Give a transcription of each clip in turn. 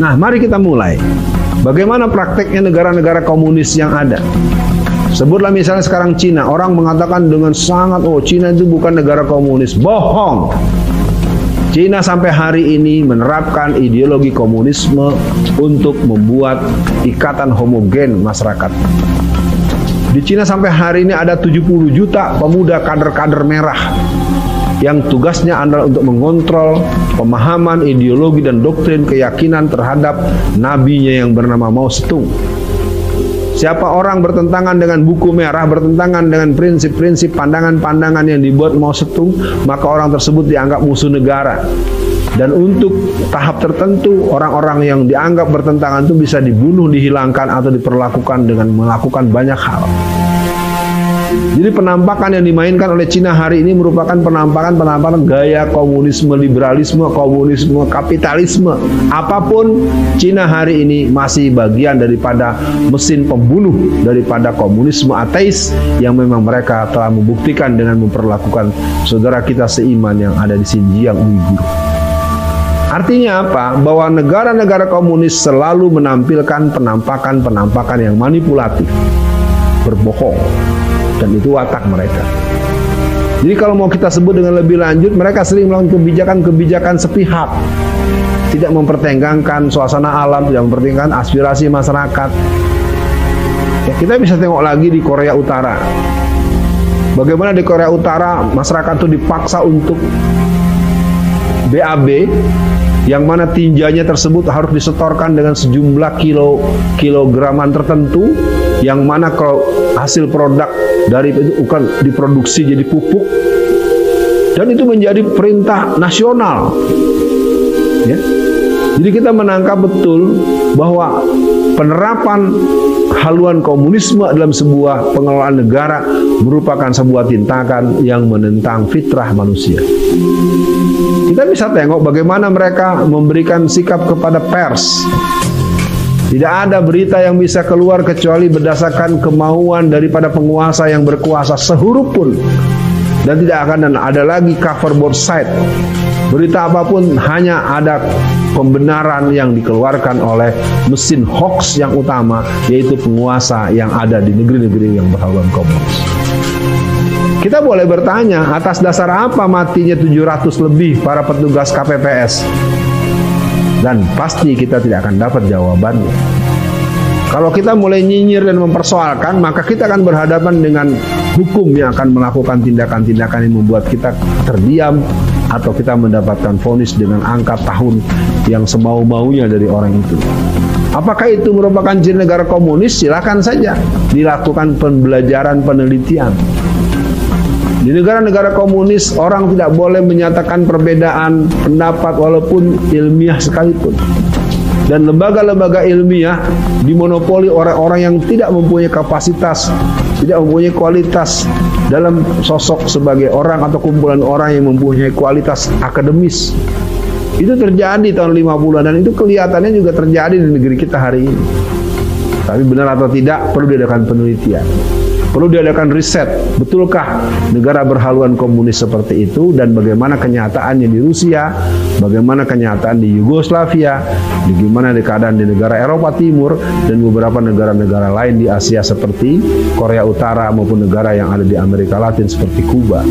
Nah, mari kita mulai. Bagaimana prakteknya negara-negara komunis yang ada? Sebutlah misalnya sekarang Cina. Orang mengatakan dengan sangat, oh Cina itu bukan negara komunis. Bohong. Cina sampai hari ini menerapkan ideologi komunisme untuk membuat ikatan homogen masyarakat. Di Cina sampai hari ini ada 70 juta pemuda kader-kader merah yang tugasnya adalah untuk mengontrol pemahaman, ideologi, dan doktrin keyakinan terhadap nabinya yang bernama Mao Zedong. Siapa orang bertentangan dengan buku merah, bertentangan dengan prinsip-prinsip pandangan-pandangan yang dibuat Mao Zedong, maka orang tersebut dianggap musuh negara. Dan untuk tahap tertentu, orang-orang yang dianggap bertentangan itu bisa dibunuh, dihilangkan, atau diperlakukan dengan melakukan banyak hal. Jadi penampakan yang dimainkan oleh Cina hari ini merupakan penampakan gaya komunisme, liberalisme, komunisme, kapitalisme. Apapun, Cina hari ini masih bagian daripada mesin pembunuh daripada komunisme ateis yang memang mereka telah membuktikan dengan memperlakukan saudara kita seiman yang ada di Xinjiang Uighur. Artinya apa? Bahwa negara-negara komunis selalu menampilkan penampakan yang manipulatif, berbohong. Dan itu watak mereka. Jadi kalau mau kita sebut dengan lebih lanjut, mereka sering melakukan kebijakan-kebijakan sepihak, tidak mempertimbangkan suasana alam, tidak mempertimbangkan aspirasi masyarakat. Ya, kita bisa tengok lagi di Korea Utara. Bagaimana di Korea Utara masyarakat itu dipaksa untuk BAB, yang mana tinjanya tersebut harus disetorkan dengan sejumlah kilograman tertentu, yang mana kalau hasil produk dari itu bukan diproduksi jadi pupuk, dan itu menjadi perintah nasional. Ya. Jadi kita menangkap betul bahwa penerapan haluan komunisme dalam sebuah pengelolaan negara merupakan sebuah tindakan yang menentang fitrah manusia. Kita bisa tengok bagaimana mereka memberikan sikap kepada pers. Tidak ada berita yang bisa keluar kecuali berdasarkan kemauan daripada penguasa yang berkuasa sehuruf pun. Dan tidak akan ada lagi cover both side. Berita apapun hanya ada pembenaran yang dikeluarkan oleh mesin hoax yang utama, yaitu penguasa yang ada di negeri-negeri yang berhaluan komunis. Kita boleh bertanya, atas dasar apa matinya 700 lebih para petugas KPPS? Dan pasti kita tidak akan dapat jawabannya. Kalau kita mulai nyinyir dan mempersoalkan, maka kita akan berhadapan dengan hukum yang akan melakukan tindakan-tindakan yang membuat kita terdiam, atau kita mendapatkan vonis dengan angka tahun yang semau-maunya dari orang itu. Apakah itu merupakan ciri negara komunis? Silakan saja dilakukan pembelajaran, penelitian. Di negara-negara komunis, orang tidak boleh menyatakan perbedaan pendapat walaupun ilmiah sekalipun. Dan lembaga-lembaga ilmiah dimonopoli orang-orang yang tidak mempunyai kapasitas, tidak mempunyai kualitas dalam sosok sebagai orang atau kumpulan orang yang mempunyai kualitas akademis. Itu terjadi tahun 50-an dan itu kelihatannya juga terjadi di negeri kita hari ini. Tapi benar atau tidak perlu diadakan penelitian. Perlu diadakan riset, betulkah negara berhaluan komunis seperti itu, dan bagaimana kenyataannya di Rusia, bagaimana kenyataan di Yugoslavia, bagaimana keadaan di negara Eropa Timur, dan beberapa negara-negara lain di Asia seperti Korea Utara maupun negara yang ada di Amerika Latin seperti Kuba.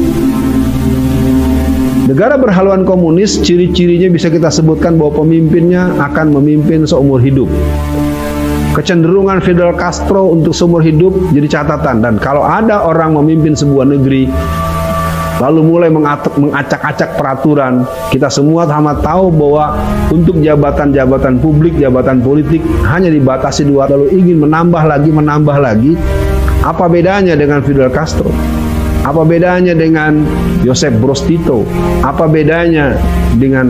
Negara berhaluan komunis, ciri-cirinya bisa kita sebutkan bahwa pemimpinnya akan memimpin seumur hidup. Kecenderungan Fidel Castro untuk seumur hidup jadi catatan. Dan kalau ada orang memimpin sebuah negeri lalu mulai mengacak-acak peraturan, kita semua sama tahu bahwa untuk jabatan-jabatan publik, jabatan politik hanya dibatasi 2, lalu ingin menambah lagi. Apa bedanya dengan Fidel Castro? Apa bedanya dengan Joseph Broz Tito? Apa bedanya dengan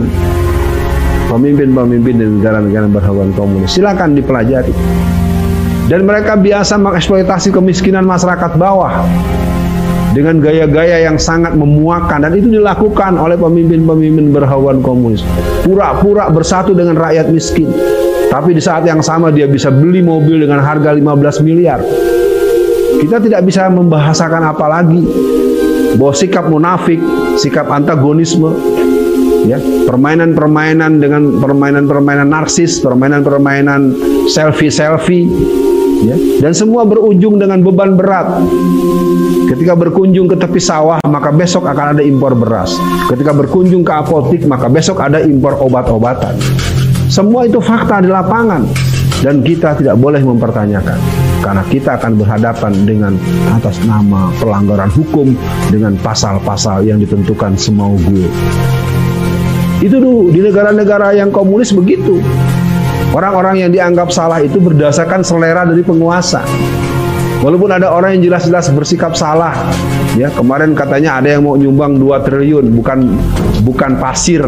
pemimpin-pemimpin di negara-negara berhaluan komunis? Silakan dipelajari. Dan mereka biasa mengeksploitasi kemiskinan masyarakat bawah dengan gaya-gaya yang sangat memuakan, dan itu dilakukan oleh pemimpin-pemimpin berhaluan komunis. Pura-pura bersatu dengan rakyat miskin, tapi di saat yang sama dia bisa beli mobil dengan harga 15 miliar. Kita tidak bisa membahasakan apa lagi bahwa sikap munafik, sikap antagonisme ya, permainan-permainan dengan permainan-permainan narsis, permainan-permainan selfie, ya, dan semua berujung dengan beban berat. Ketika berkunjung ke tepi sawah, maka besok akan ada impor beras. Ketika berkunjung ke apotik, maka besok ada impor obat-obatan. Semua itu fakta di lapangan, dan kita tidak boleh mempertanyakan, karena kita akan berhadapan dengan atas nama pelanggaran hukum dengan pasal-pasal yang ditentukan semau gue. Itu dulu di negara-negara yang komunis begitu. Orang-orang yang dianggap salah itu berdasarkan selera dari penguasa. Walaupun ada orang yang jelas-jelas bersikap salah, ya, kemarin katanya ada yang mau nyumbang 2 triliun, bukan pasir.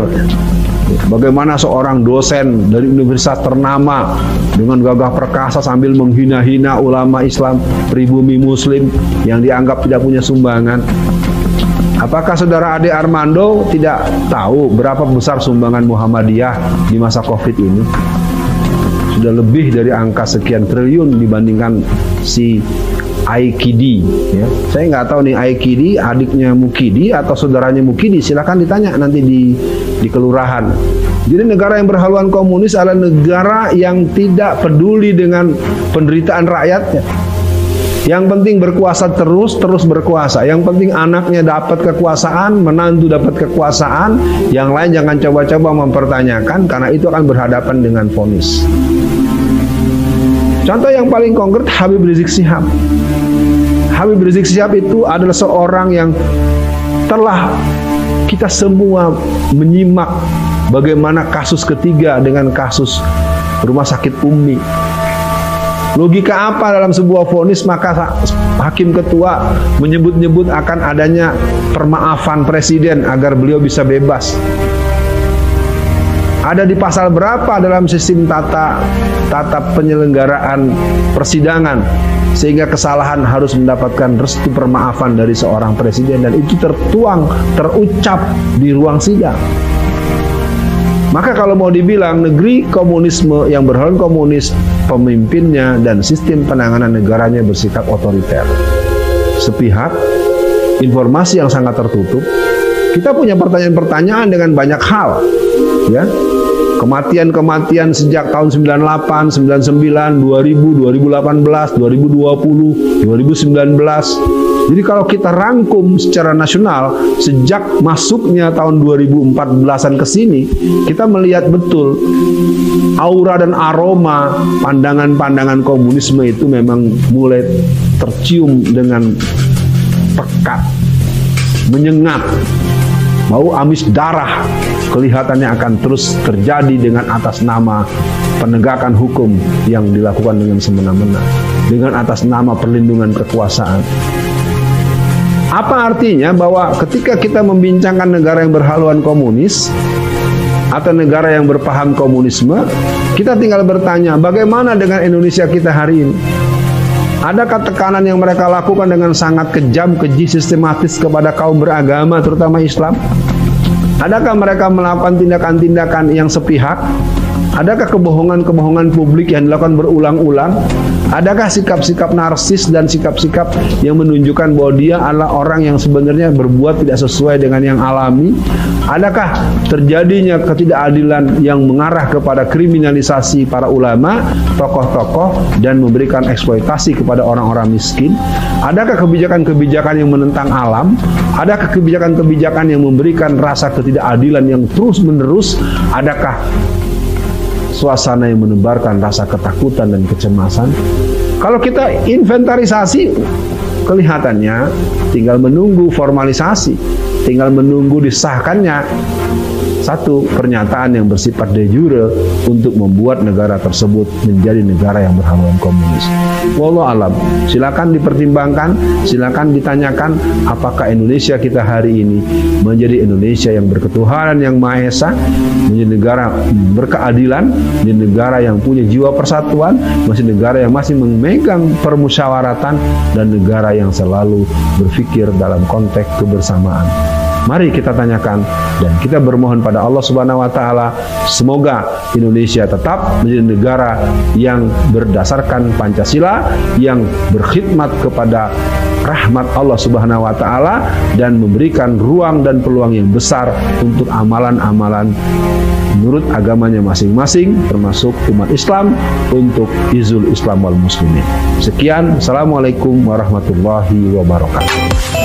Bagaimana seorang dosen dari universitas ternama dengan gagah perkasa sambil menghina-hina ulama Islam, pribumi Muslim yang dianggap tidak punya sumbangan. Apakah saudara Ade Armando tidak tahu berapa besar sumbangan Muhammadiyah di masa Covid ini? Sudah lebih dari angka sekian triliun dibandingkan si Aikidi, ya. Saya nggak tahu nih Aikidi adiknya Mukidi atau saudaranya Mukidi. Silakan ditanya nanti di kelurahan. Jadi negara yang berhaluan komunis adalah negara yang tidak peduli dengan penderitaan rakyatnya. Yang penting berkuasa terus berkuasa. Yang penting anaknya dapat kekuasaan, menantu dapat kekuasaan. Yang lain jangan coba-coba mempertanyakan, karena itu akan berhadapan dengan vonis. Contoh yang paling konkret, Habib Rizik Syihab. Habib Rizik Syihab itu adalah seorang yang telah kita semua menyimak bagaimana kasus ketiga dengan kasus rumah sakit Umi. Logika apa dalam sebuah vonis? Maka hakim ketua menyebut-nyebut akan adanya permaafan presiden agar beliau bisa bebas. Ada di pasal berapa dalam sistem tata penyelenggaraan persidangan sehingga kesalahan harus mendapatkan restu permaafan dari seorang presiden, dan itu terucap di ruang sidang. Maka kalau mau dibilang negeri komunisme yang berhaluan komunis, pemimpinnya dan sistem penanganan negaranya bersikap otoriter, sepihak, informasi yang sangat tertutup. Kita punya pertanyaan-pertanyaan dengan banyak hal, ya. Kematian-kematian sejak tahun 98, 99, 2000, 2018, 2020, 2019. Jadi kalau kita rangkum secara nasional, sejak masuknya tahun 2014-an ke sini, kita melihat betul aura dan aroma pandangan-pandangan komunisme itu memang mulai tercium dengan pekat, menyengat, bau amis darah. Kelihatannya akan terus terjadi dengan atas nama penegakan hukum yang dilakukan dengan semena-mena, dengan atas nama perlindungan kekuasaan. Apa artinya bahwa ketika kita membincangkan negara yang berhaluan komunis atau negara yang berpaham komunisme, kita tinggal bertanya, bagaimana dengan Indonesia kita hari ini? Adakah tekanan yang mereka lakukan dengan sangat kejam, keji, sistematis kepada kaum beragama, terutama Islam? Adakah mereka melakukan tindakan-tindakan yang sepihak? Adakah kebohongan-kebohongan publik yang dilakukan berulang-ulang? Adakah sikap-sikap narsis dan sikap-sikap yang menunjukkan bahwa dia adalah orang yang sebenarnya berbuat tidak sesuai dengan yang alami? Adakah terjadinya ketidakadilan yang mengarah kepada kriminalisasi para ulama, tokoh-tokoh, dan memberikan eksploitasi kepada orang-orang miskin? Adakah kebijakan-kebijakan yang menentang alam? Adakah kebijakan-kebijakan yang memberikan rasa ketidakadilan yang terus-menerus? Adakah suasana yang menebarkan rasa ketakutan dan kecemasan? Kalau kita inventarisasi, kelihatannya tinggal menunggu formalisasi, tinggal menunggu disahkannya satu pernyataan yang bersifat de jure untuk membuat negara tersebut menjadi negara yang berhaluan komunis. Wallahu alam. Silakan dipertimbangkan, silakan ditanyakan apakah Indonesia kita hari ini menjadi Indonesia yang berketuhanan yang Maha Esa, menjadi negara berkeadilan, menjadi negara yang punya jiwa persatuan, masih negara yang masih memegang permusyawaratan, dan negara yang selalu berpikir dalam konteks kebersamaan. Mari kita tanyakan dan kita bermohon pada Allah Subhanahu wa taala, semoga Indonesia tetap menjadi negara yang berdasarkan Pancasila, yang berkhidmat kepada rahmat Allah Subhanahu wa taala dan memberikan ruang dan peluang yang besar untuk amalan-amalan menurut agamanya masing-masing, termasuk umat Islam untuk izul Islam wal muslimin. Sekian, assalamualaikum warahmatullahi wabarakatuh.